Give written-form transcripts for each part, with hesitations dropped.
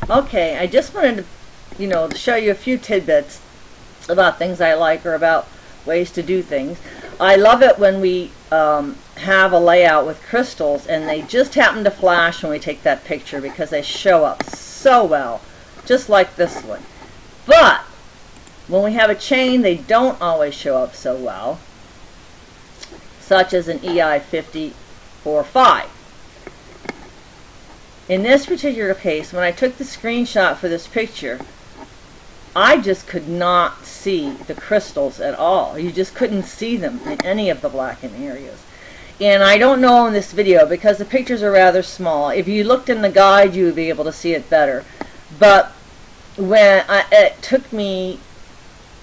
Okay, I just wanted to, to show you a few tidbits about things I like or about ways to do things. I love it when we have a layout with crystals and they just happen to flash when we take that picture because they show up so well, just like this one. But when we have a chain, they don't always show up so well, such as an EI 5045. In this particular case, when I took the screenshot for this picture, I just could not see the crystals at all. You just couldn't see them in any of the blackened areas. And I don't know in this video because the pictures are rather small. If you looked in the guide, you would be able to see it better. But when it took me,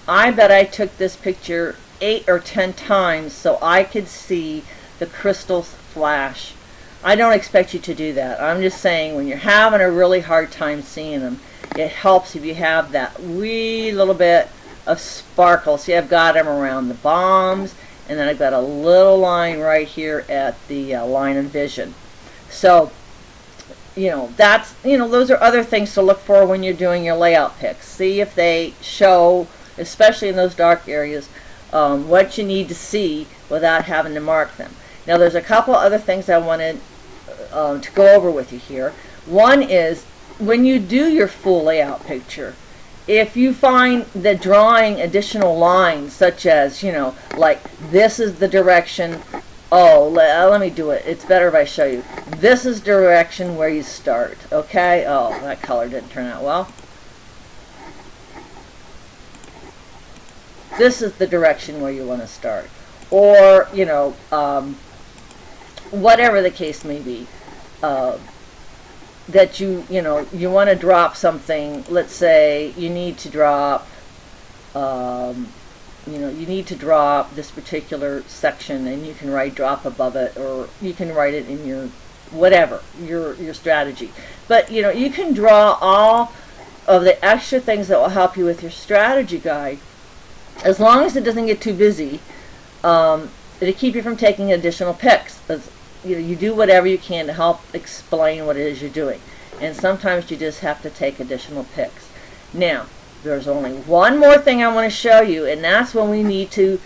I bet I took this picture 8 or 10 times so I could see the crystals flash. I don't expect you to do that. I'm just saying when you're having a really hard time seeing them, it helps if you have that wee little bit of sparkle. See, I've got them around the bombs, and then I've got a little line right here at the line of vision. So, that's, those are other things to look for when you're doing your layout picks. See if they show, especially in those dark areas, what you need to see without having to mark them. Now, there's a couple other things I wanted to go over with you here. One is, when you do your full layout picture, if you find that drawing additional lines, such as, like this is the direction, let me do it. It's better if I show you. This is direction where you start, okay? Oh, that color didn't turn out well. This is the direction where you want to start. Or, whatever the case may be. That you want to drop something. Let's say you need to drop this particular section, and you can write drop above it, or you can write it in your whatever your strategy. But you can draw all of the extra things that will help you with your strategy guide, as long as it doesn't get too busy, to keep you from taking additional picks. You do whatever you can to help explain what it is you're doing, and sometimes you just have to take additional picks. Now, there's only one more thing I want to show you, and that's when we need to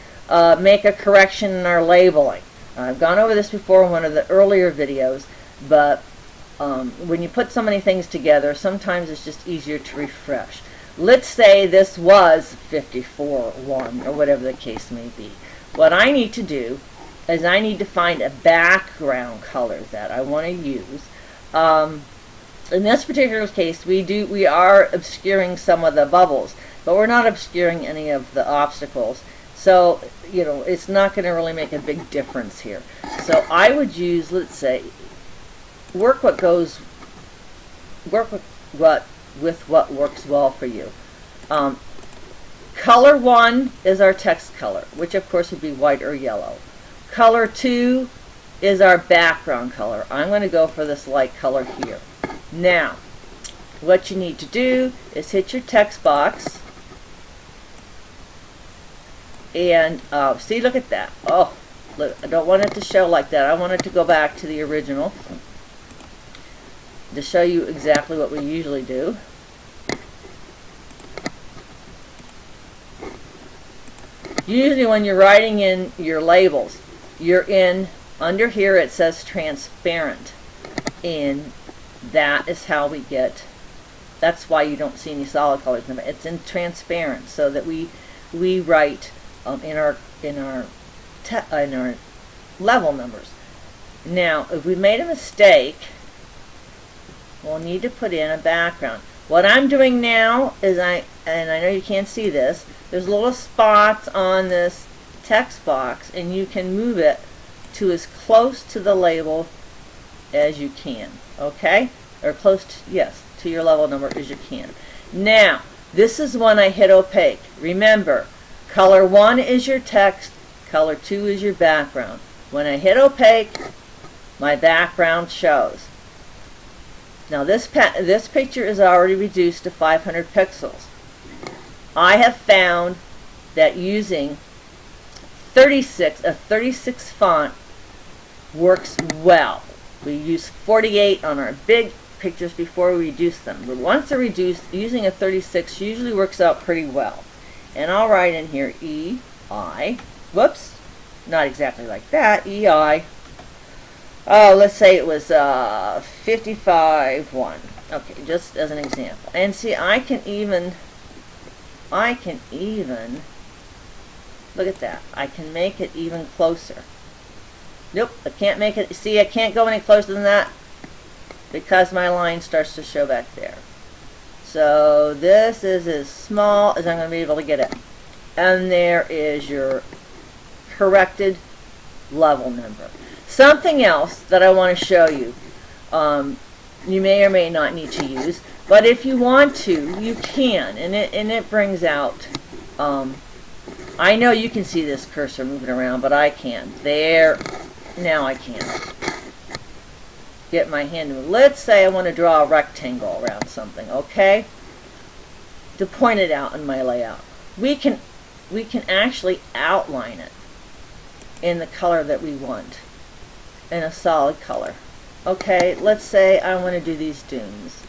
make a correction in our labeling. I've gone over this before in one of the earlier videos, but when you put so many things together, sometimes it's just easier to refresh. Let's say this was 54-1, or whatever the case may be. What I need to do is I need to find a background color that I want to use. In this particular case, we are obscuring some of the bubbles, but we're not obscuring any of the obstacles. So, it's not going to really make a big difference here. So I would use, let's say, work with what works well for you. Color 1 is our text color, which of course would be white or yellow. Color 2 is our background color. I'm going to go for this light color here. Now, what you need to do is hit your text box, and see, look at that. Oh, look, I don't want it to show like that. I want it to go back to the original to show you exactly what we usually do. Usually when you're writing in your labels, you're in, under here it says transparent, and that is how we get, that's why you don't see any solid colors in it. It's in transparent, so that we write in our level numbers. Now, if we made a mistake, we'll need to put in a background. What I'm doing now is and I know you can't see this, there's little spots on this text box, and you can move it to as close to the label as you can, okay? Or close to, yes, to your level number as you can. Now, this is when I hit opaque. Remember, color 1 is your text, color 2 is your background. When I hit opaque, my background shows. Now this picture is already reduced to 500 pixels. I have found that using a 36 font works well. We use 48 on our big pictures before we reduce them. But once they're reduced, using a 36 usually works out pretty well. And I'll write in here EI, whoops, not exactly like that, EI, oh, let's say it was 55.1. Okay, just as an example. And see, I can even, look at that. I can make it even closer. Nope, I can't make it, see, I can't go any closer than that because my line starts to show back there. So this is as small as I'm going to be able to get it. And there is your corrected level number. Something else that I want to show you, you may or may not need to use, but if you want to, you can, and it brings out, I know you can see this cursor moving around, but I can't. There, now I can. Get my hand to move. Let's say I want to draw a rectangle around something, okay? To point it out in my layout. We can actually outline it in the color that we want, in a solid color. Okay, let's say I want to do these dunes.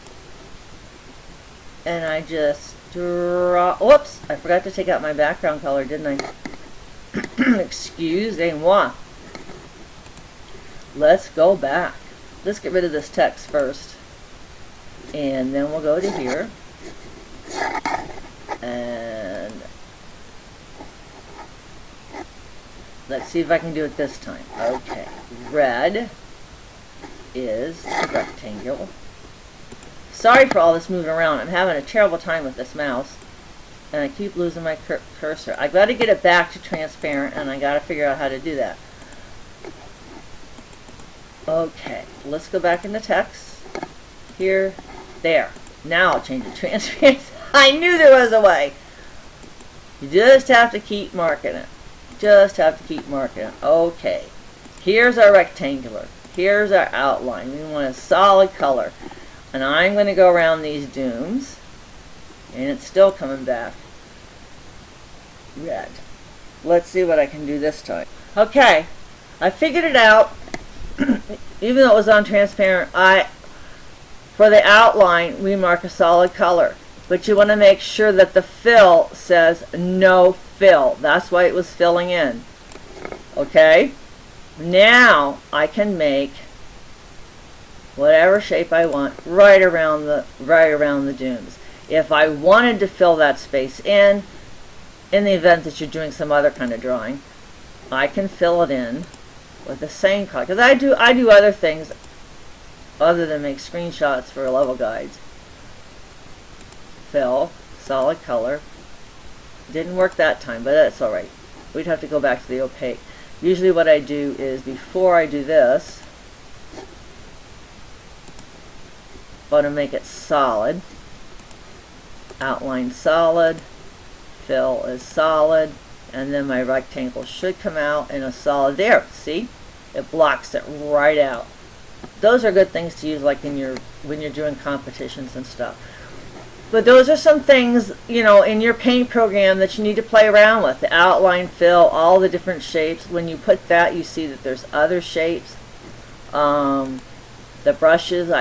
And I just draw, whoops, I forgot to take out my background color, didn't I? Excusez-moi. Let's go back. Let's get rid of this text first. And then we'll go to here. And let's see if I can do it this time. Okay, red is the rectangle. Sorry for all this moving around. I'm having a terrible time with this mouse. And I keep losing my cursor. I've got to get it back to transparent, and I got to figure out how to do that. Okay, let's go back into text. Here, there. Now I'll change it to transparent. I knew there was a way. You just have to keep marking it. Just have to keep marking it. Okay, here's our rectangular. Here's our outline. We want a solid color. And I'm going to go around these dunes. And it's still coming back red. Let's see what I can do this time. Okay, I figured it out. Even though it was on transparent, for the outline, we mark a solid color. But you want to make sure that the fill says no fill. That's why it was filling in. Okay? Now I can make whatever shape I want right around the dunes. If I wanted to fill that space in the event that you're doing some other kind of drawing, I can fill it in with the same color. Because I do other things other than make screenshots for level guides. Fill, solid color. Didn't work that time, but that's alright. We'd have to go back to the opaque. Usually what I do is before I do this, I want to make it solid. Outline solid. Fill is solid. And then my rectangle should come out in a solid. There, see? It blocks it right out. Those are good things to use like when you're doing competitions and stuff. But those are some things, you know, in your paint program that you need to play around with. The outline, fill, all the different shapes. When you put that, you see that there's other shapes. The brushes,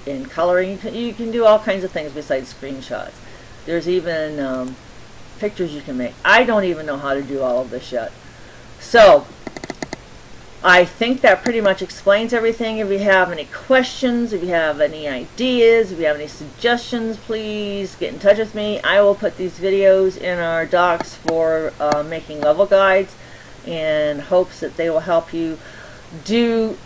in coloring, you can do all kinds of things besides screenshots. There's even pictures you can make. I don't even know how to do all of this yet. So, I think that pretty much explains everything. If you have any questions, if you have any ideas, if you have any suggestions, please get in touch with me. I will put these videos in our docs for making level guides in hopes that they will help you do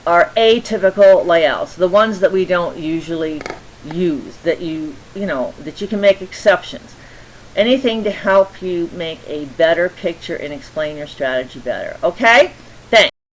our atypical layouts, the ones that we don't usually use, that that you can make exceptions. Anything to help you make a better picture and explain your strategy better. Okay?